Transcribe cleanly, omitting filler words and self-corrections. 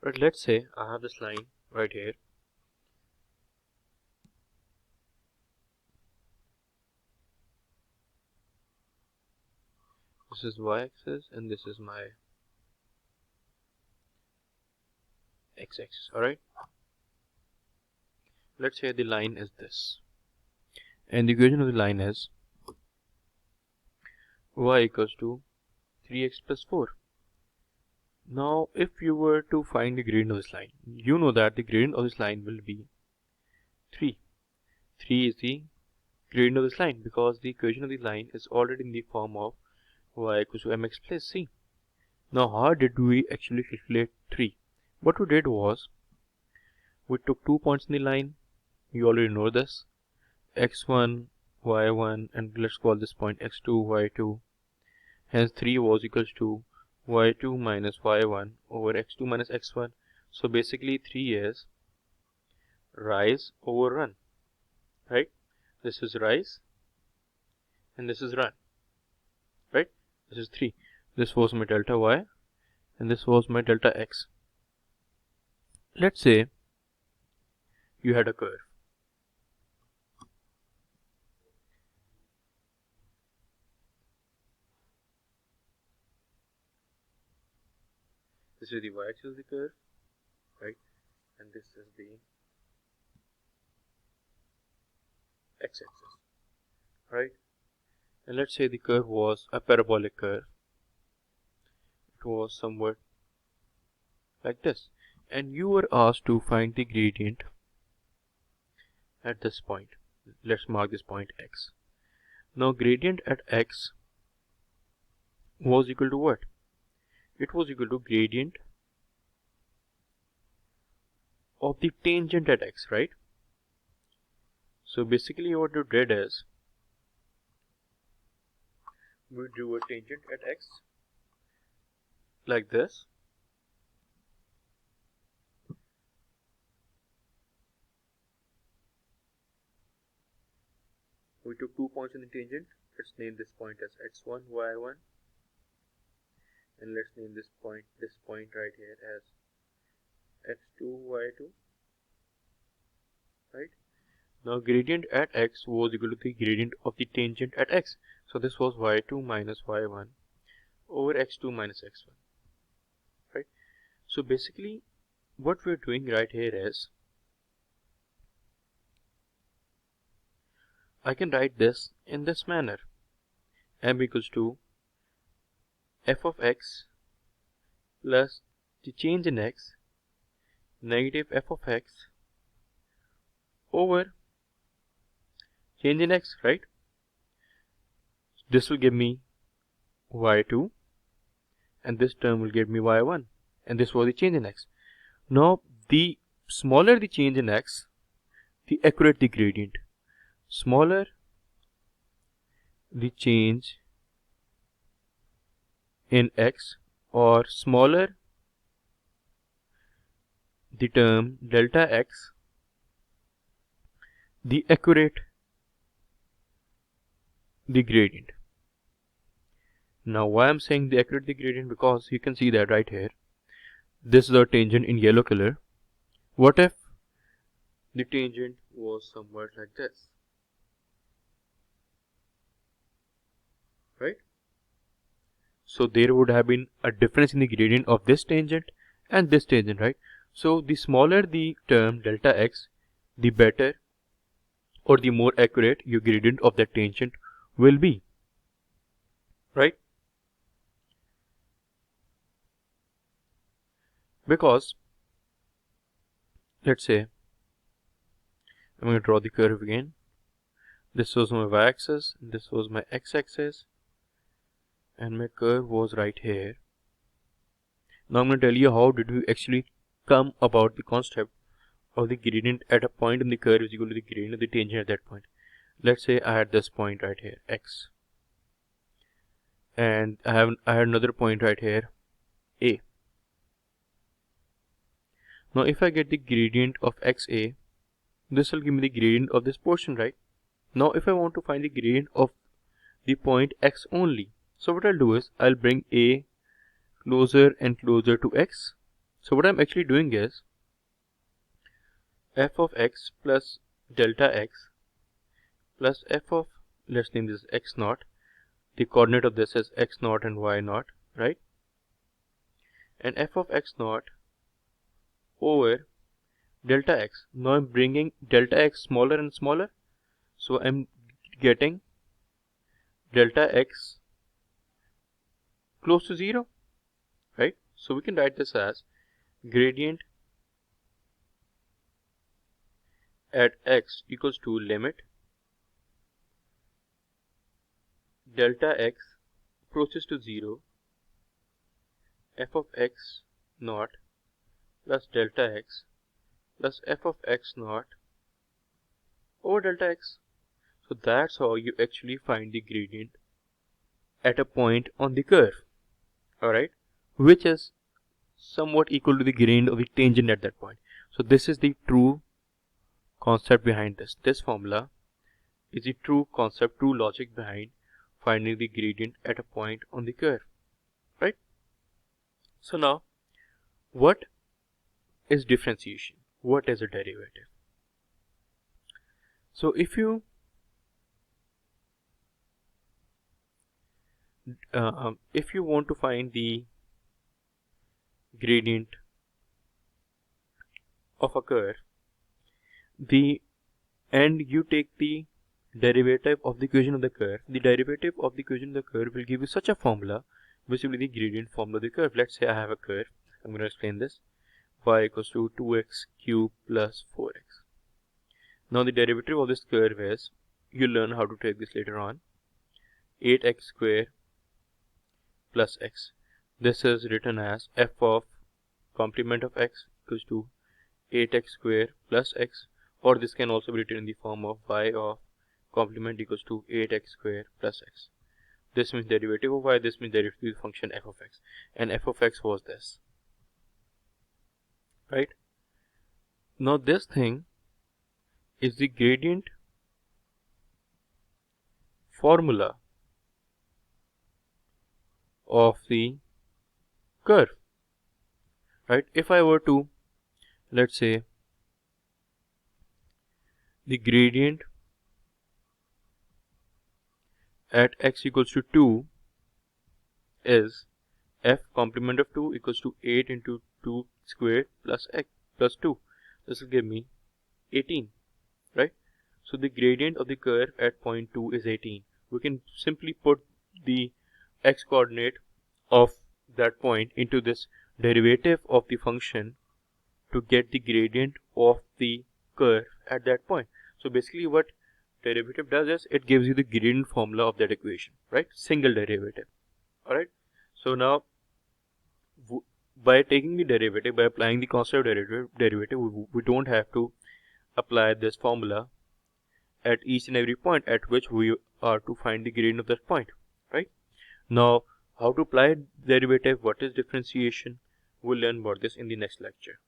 But let's say I have this line right here. This is y-axis and this is my x-axis. Alright. Let's say the line is this. And the equation of the line is y equals to 3x plus 4. Now, if you were to find the gradient of this line, you know that the gradient of this line will be 3. 3 is the gradient of this line because the equation of the line is already in the form of y equals to mx plus c. Now, how did we actually calculate 3? What we did was, we took 2 points in the line. You already know this. x1, y1, and let's call this point x2, y2. Hence 3 was equals to y2 minus y1 over x2 minus x1. So basically 3 is rise over run, right? This is rise and this is run, right? This is 3. This was my delta y and this was my delta x. Let's say you had a curve. This is the y-axis of the curve, right? And this is the x-axis, right? And let's say the curve was a parabolic curve. It was somewhat like this. And you were asked to find the gradient at this point. Let's mark this point x. Now gradient at x was equal to what? It was equal to gradient of the tangent at x, right? So basically what you did is, we drew a tangent at x like this. We took 2 points in the tangent. Let's name this point as x1, y1. And let's name this point right here as x2, y2. Right? Now gradient at x was equal to the gradient of the tangent at x. So this was y2 minus y1 over x2 minus x1. Right? So basically what we're doing right here is, I can write this in this manner. M equals to f of x plus the change in x negative f of x over change in x, right? This will give me y2 and this term will give me y1, and this was the change in x. Now the smaller the change in x, the accurate the gradient. Smaller the change in x, or smaller the term delta x, the accurate the gradient. Now why I'm saying the accurate the gradient, because you can see that right here, this is the tangent in yellow color. What if the tangent was somewhat like this, right? So there would have been a difference in the gradient of this tangent and this tangent, right? So the smaller the term delta x, the better or the more accurate your gradient of that tangent will be, right? Because let's say I'm going to draw the curve again. This was my y-axis, this was my x-axis, and my curve was right here. Now I'm going to tell you how did we actually come about the concept of the gradient at a point in the curve is equal to the gradient of the tangent at that point. Let's say I had this point right here, x, and I had another point right here, a. Now if I get the gradient of xa, this will give me the gradient of this portion, right? Now if I want to find the gradient of the point x only, so what I'll do is I'll bring a closer and closer to x, So what I'm actually doing is f of x plus delta x plus f of, let's name this x naught. The coordinate of this is x naught and y naught, right? And f of x naught over delta x. Now I'm bringing delta x smaller and smaller, so I'm getting delta x close to 0, right? So we can write this as gradient at x equals to limit delta x approaches to 0 f of x naught plus delta x plus f of x naught over delta x. So that's how you actually find the gradient at a point on the curve, alright, which is somewhat equal to the gradient of the tangent at that point. So this is the true concept behind this. This formula is the true concept, true logic behind finding the gradient at a point on the curve, right? So now, what is differentiation? What is a derivative? So if you want to find the gradient of a curve, and you take the derivative of the equation of the curve, the derivative of the equation of the curve will give you such a formula, which will be the gradient formula of the curve. Let's say I have a curve. I'm going to explain this. Y equals to 2x cubed plus 4x. Now the derivative of this curve is, you'll learn how to take this later on, 8x squared plus x. This is written as f of complement of x equals to 8x squared plus x, or this can also be written in the form of y of complement equals to 8x squared plus x. This means derivative of y, this means derivative of the function f of x, and f of x was this, right? Now this thing is the gradient formula of the curve, right? If I were to, let's say, the gradient at x equals to 2 is f complement of 2 equals to 8 into 2 squared plus x plus 2. This will give me 18, right? So the gradient of the curve at point 2 is 18. We can simply put the x coordinate of that point into this derivative of the function to get the gradient of the curve at that point. So basically what derivative does is it gives you the gradient formula of that equation, right? Single derivative, alright? So now by taking the derivative, by applying the concept of derivative, we don't have to apply this formula at each and every point at which we are to find the gradient of that point, right? Now, how to apply derivative, what is differentiation, we'll learn about this in the next lecture.